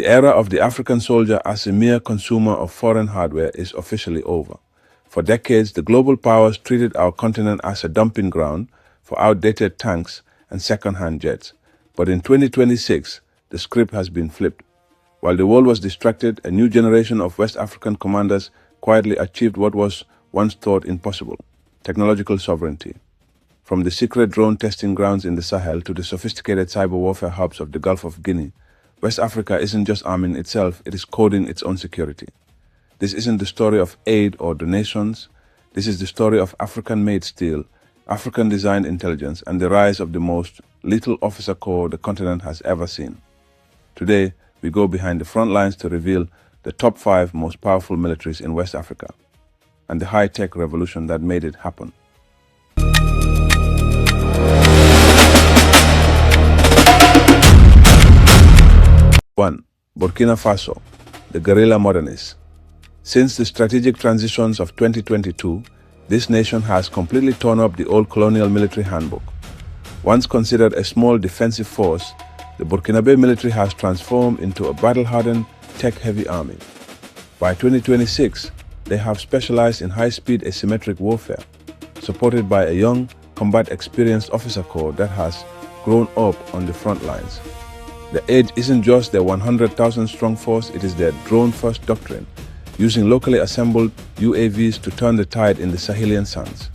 The era of the African soldier as a mere consumer of foreign hardware is officially over. For decades, the global powers treated our continent as a dumping ground for outdated tanks and second-hand jets. But in 2026, the script has been flipped. While the world was distracted, a new generation of West African commanders quietly achieved what was once thought impossible: technological sovereignty. From the secret drone testing grounds in the Sahel to the sophisticated cyber warfare hubs of the Gulf of Guinea, West Africa isn't just arming itself, it is coding its own security. This isn't the story of aid or donations. This is the story of African-made steel, African-designed intelligence, and the rise of the most lethal officer corps the continent has ever seen. Today, we go behind the front lines to reveal the top 5 most powerful militaries in West Africa and the high-tech revolution that made it happen. One, Burkina Faso, the guerrilla Modernists. Since the strategic transitions of 2022, this nation has completely torn up the old colonial military handbook. Once considered a small defensive force, the Burkinabe military has transformed into a battle-hardened, tech-heavy army. By 2026, they have specialized in high-speed asymmetric warfare, supported by a young, combat-experienced officer corps that has grown up on the front lines. The edge isn't just their 100,000-strong force, it is their drone-first doctrine, using locally assembled UAVs to turn the tide in the Sahelian sands.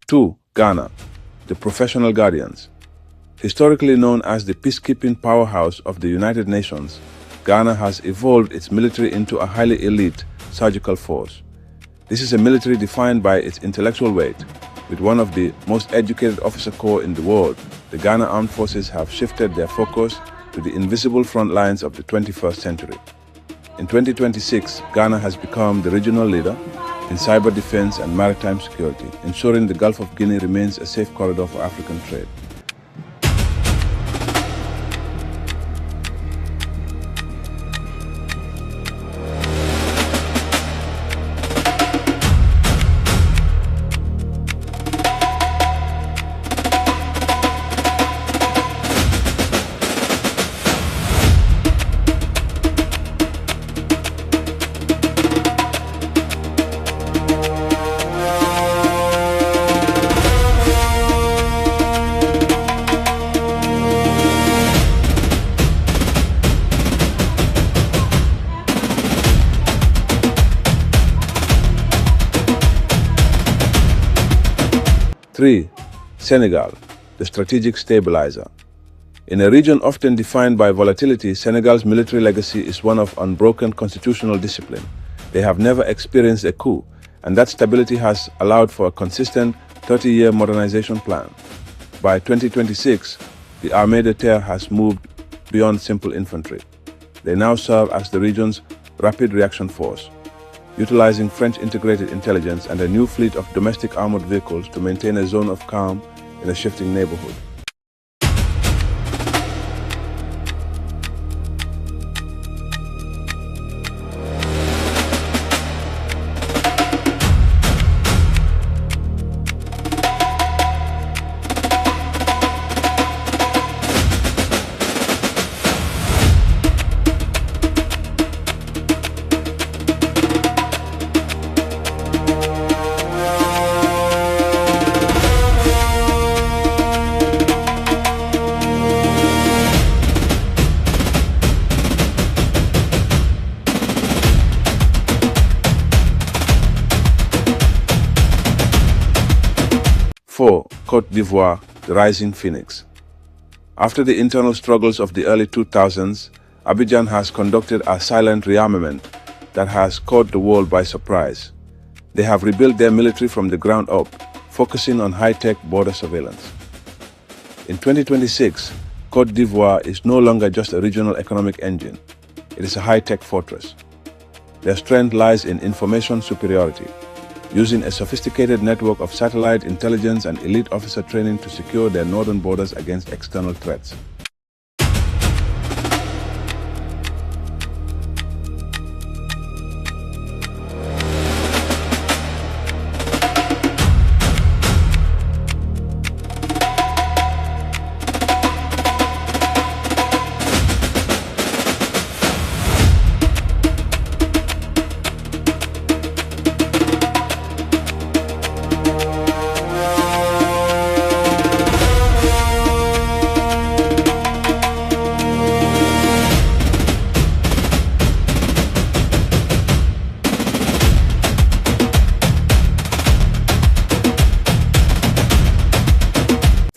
Two, Ghana, the professional guardians. Historically known as the peacekeeping powerhouse of the United Nations, Ghana has evolved its military into a highly elite surgical force. This is a military defined by its intellectual weight. With one of the most educated officer corps in the world, the Ghana Armed Forces have shifted their focus to the invisible front lines of the 21st century. In 2026, Ghana has become the regional leader in cyber defense and maritime security, ensuring the Gulf of Guinea remains a safe corridor for African trade. Three, Senegal, the strategic stabilizer. In a region often defined by volatility, Senegal's military legacy is one of unbroken constitutional discipline. They have never experienced a coup, and that stability has allowed for a consistent 30-year modernization plan. By 2026, the Armée de Terre has moved beyond simple infantry. They now serve as the region's rapid reaction force, utilizing French integrated intelligence and a new fleet of domestic armored vehicles to maintain a zone of calm in a shifting neighborhood. Four, Côte d'Ivoire, the rising phoenix. After the internal struggles of the early 2000s, Abidjan has conducted a silent rearmament, that has caught the world by surprise. They have rebuilt their military from the ground up, focusing on high-tech border surveillance. In 2026, Côte d'Ivoire is no longer just a regional economic engine. It is a high-tech fortress. Their strength lies in information superiority, using a sophisticated network of satellite intelligence and elite officer training to secure their northern borders against external threats.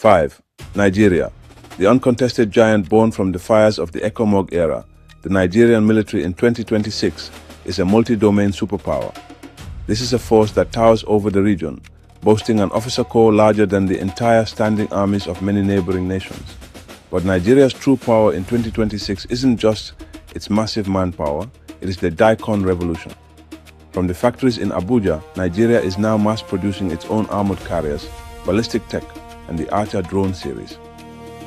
Five, Nigeria, the uncontested giant born from the fires of the ECOMOG era. The Nigerian military in 2026 is a multi-domain superpower. This is a force that towers over the region, boasting an officer corps larger than the entire standing armies of many neighboring nations. But Nigeria's true power in 2026 isn't just its massive manpower, it is the DICON revolution. From the factories in Abuja, Nigeria is now mass-producing its own armored carriers, ballistic tech, and the Archer drone series.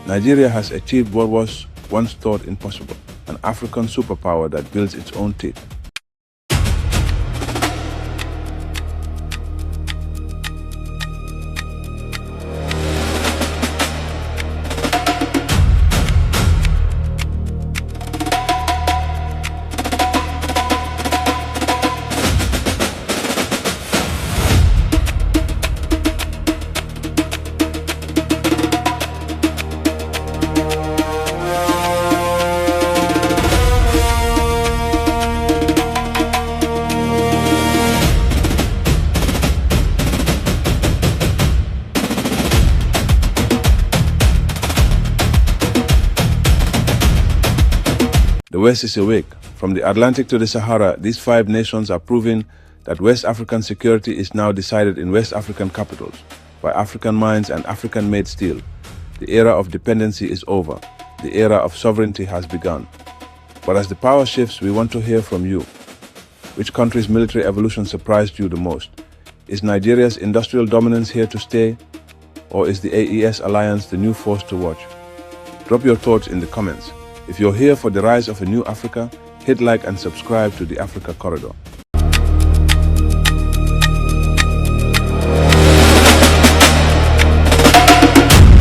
Nigeria has achieved what was once thought impossible, an African superpower that builds its own teeth. The West is awake. From the Atlantic to the Sahara, these five nations are proving that West African security is now decided in West African capitals, by African minds and African-made steel. The era of dependency is over. The era of sovereignty has begun. But as the power shifts, we want to hear from you. Which country's military evolution surprised you the most? Is Nigeria's industrial dominance here to stay? Or is the AES alliance the new force to watch? Drop your thoughts in the comments. If you're here for the rise of a new Africa, hit like and subscribe to the Africa Corridor.